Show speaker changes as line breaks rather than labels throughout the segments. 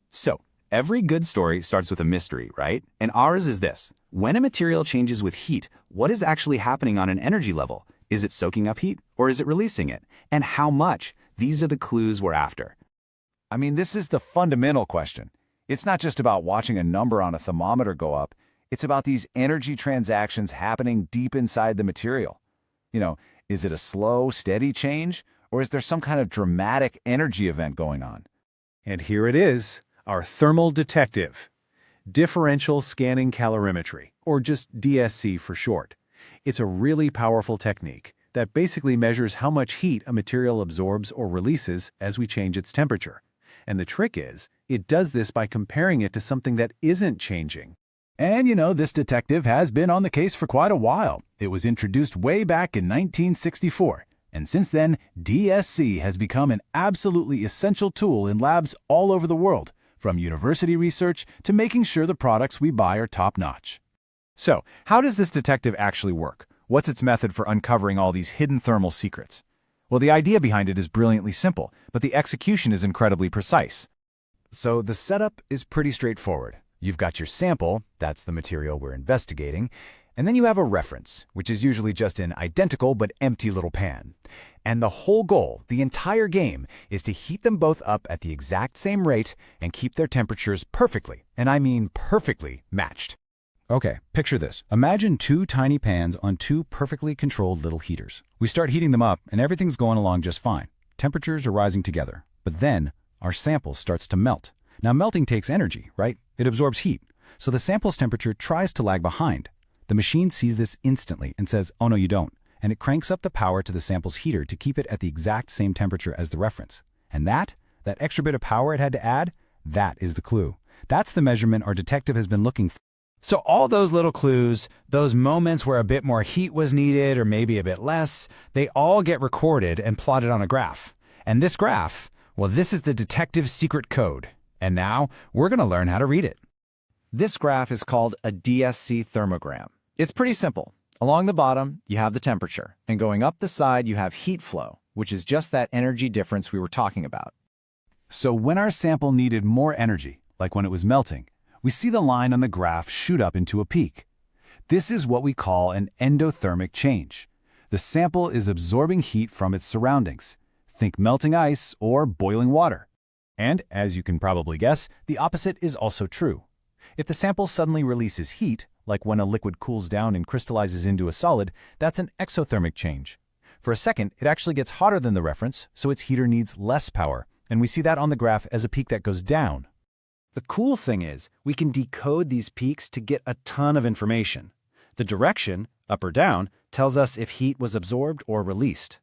So, every good story starts with a mystery, right? And ours is this. When a material changes with heat, what is actually happening on an energy level? Is it soaking up heat, or is it releasing it? And how much? These are the clues we're after.
I mean, this is the fundamental question. It's not just about watching a number on a thermometer go up. It's about these energy transactions happening deep inside the material. Is it a slow, steady change, or is there some kind of dramatic energy event going on?
And here it is, our thermal detective. Differential Scanning Calorimetry, or just DSC for short. It's a really powerful technique that basically measures how much heat a material absorbs or releases as we change its temperature. And the trick is, it does this by comparing it to something that isn't changing.
And this detective has been on the case for quite a while. It was introduced way back in 1964. And since then, DSC has become an absolutely essential tool in labs all over the world, from university research to making sure the products we buy are top-notch.
So, how does this detective actually work? What's its method for uncovering all these hidden thermal secrets? Well, the idea behind it is brilliantly simple, but the execution is incredibly precise.
So the setup is pretty straightforward. You've got your sample, that's the material we're investigating, and then you have a reference, which is usually just an identical but empty little pan. And the whole goal, the entire game, is to heat them both up at the exact same rate and keep their temperatures perfectly, and I mean perfectly, matched. Okay, picture this. Imagine two tiny pans on two perfectly controlled little heaters. We start heating them up and everything's going along just fine. Temperatures are rising together. But then, our sample starts to melt. Now melting takes energy, right? It absorbs heat. So the sample's temperature tries to lag behind. The machine sees this instantly and says, oh no you don't. And it cranks up the power to the sample's heater to keep it at the exact same temperature as the reference. And that extra bit of power it had to add, that is the clue. That's the measurement our detective has been looking for.
So all those little clues, those moments where a bit more heat was needed or maybe a bit less, they all get recorded and plotted on a graph. And this graph, well, this is the detective's secret code. And now we're going to learn how to read it. This graph is called a DSC thermogram. It's pretty simple. Along the bottom, you have the temperature, and going up the side, you have heat flow, which is just that energy difference we were talking about.
So when our sample needed more energy, like when it was melting, we see the line on the graph shoot up into a peak. This is what we call an endothermic change. The sample is absorbing heat from its surroundings. Think melting ice or boiling water. And, as you can probably guess, the opposite is also true. If the sample suddenly releases heat, like when a liquid cools down and crystallizes into a solid, that's an exothermic change. For a second, it actually gets hotter than the reference, so its heater needs less power, and we see that on the graph as a peak that goes down. The cool thing is, we can decode these peaks to get a ton of information. The direction, up or down, tells us if heat was absorbed or released.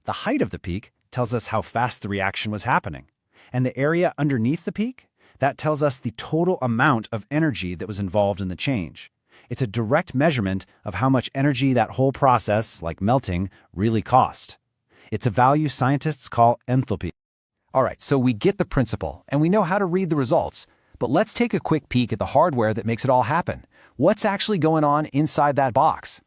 The height of the peak tells us how fast the reaction was happening. And the area underneath the peak, that tells us the total amount of energy that was involved in the change. It's a direct measurement of how much energy that whole process, like melting, really cost. It's a value scientists call enthalpy. All right, so we get the principle, and we know how to read the results. But let's take a quick peek at the hardware that makes it all happen. What's actually going on inside that box?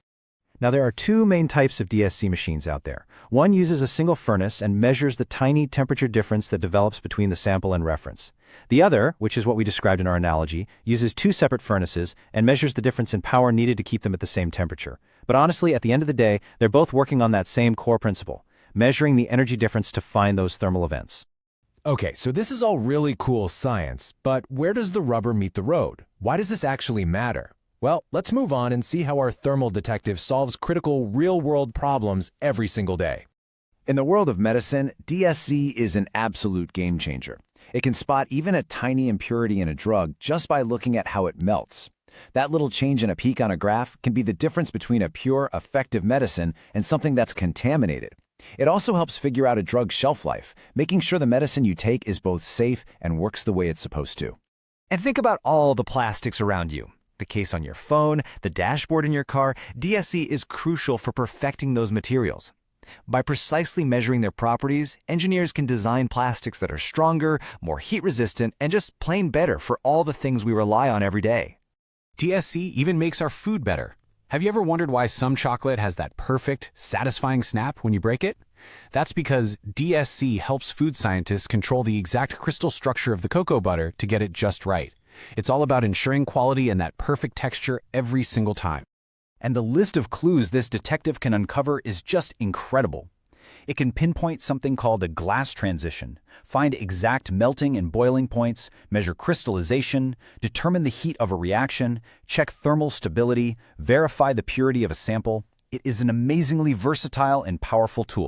Now, there are two main types of DSC machines out there. One uses a single furnace and measures the tiny temperature difference that develops between the sample and reference. The other, which is what we described in our analogy, uses two separate furnaces and measures the difference in power needed to keep them at the same temperature. But honestly, at the end of the day, they're both working on that same core principle, measuring the energy difference to find those thermal events.
Okay, so this is all really cool science, but where does the rubber meet the road? Why does this actually matter? Well, let's move on and see how our thermal detective solves critical real-world problems every single day.
In the world of medicine, DSC is an absolute game changer. It can spot even a tiny impurity in a drug just by looking at how it melts. That little change in a peak on a graph can be the difference between a pure, effective medicine and something that's contaminated. It also helps figure out a drug's shelf life, making sure the medicine you take is both safe and works the way it's supposed to.
And think about all the plastics around you. The case on your phone, the dashboard in your car, DSC is crucial for perfecting those materials. By precisely measuring their properties, engineers can design plastics that are stronger, more heat-resistant, and just plain better for all the things we rely on every day.
DSC even makes our food better. Have you ever wondered why some chocolate has that perfect, satisfying snap when you break it?
That's because DSC helps food scientists control the exact crystal structure of the cocoa butter to get it just right. It's all about ensuring quality and that perfect texture every single time.
And the list of clues this detective can uncover is just incredible. It can pinpoint something called a glass transition, find exact melting and boiling points, measure crystallization, determine the heat of a reaction, check thermal stability, verify the purity of a sample. It is an amazingly versatile and powerful tool.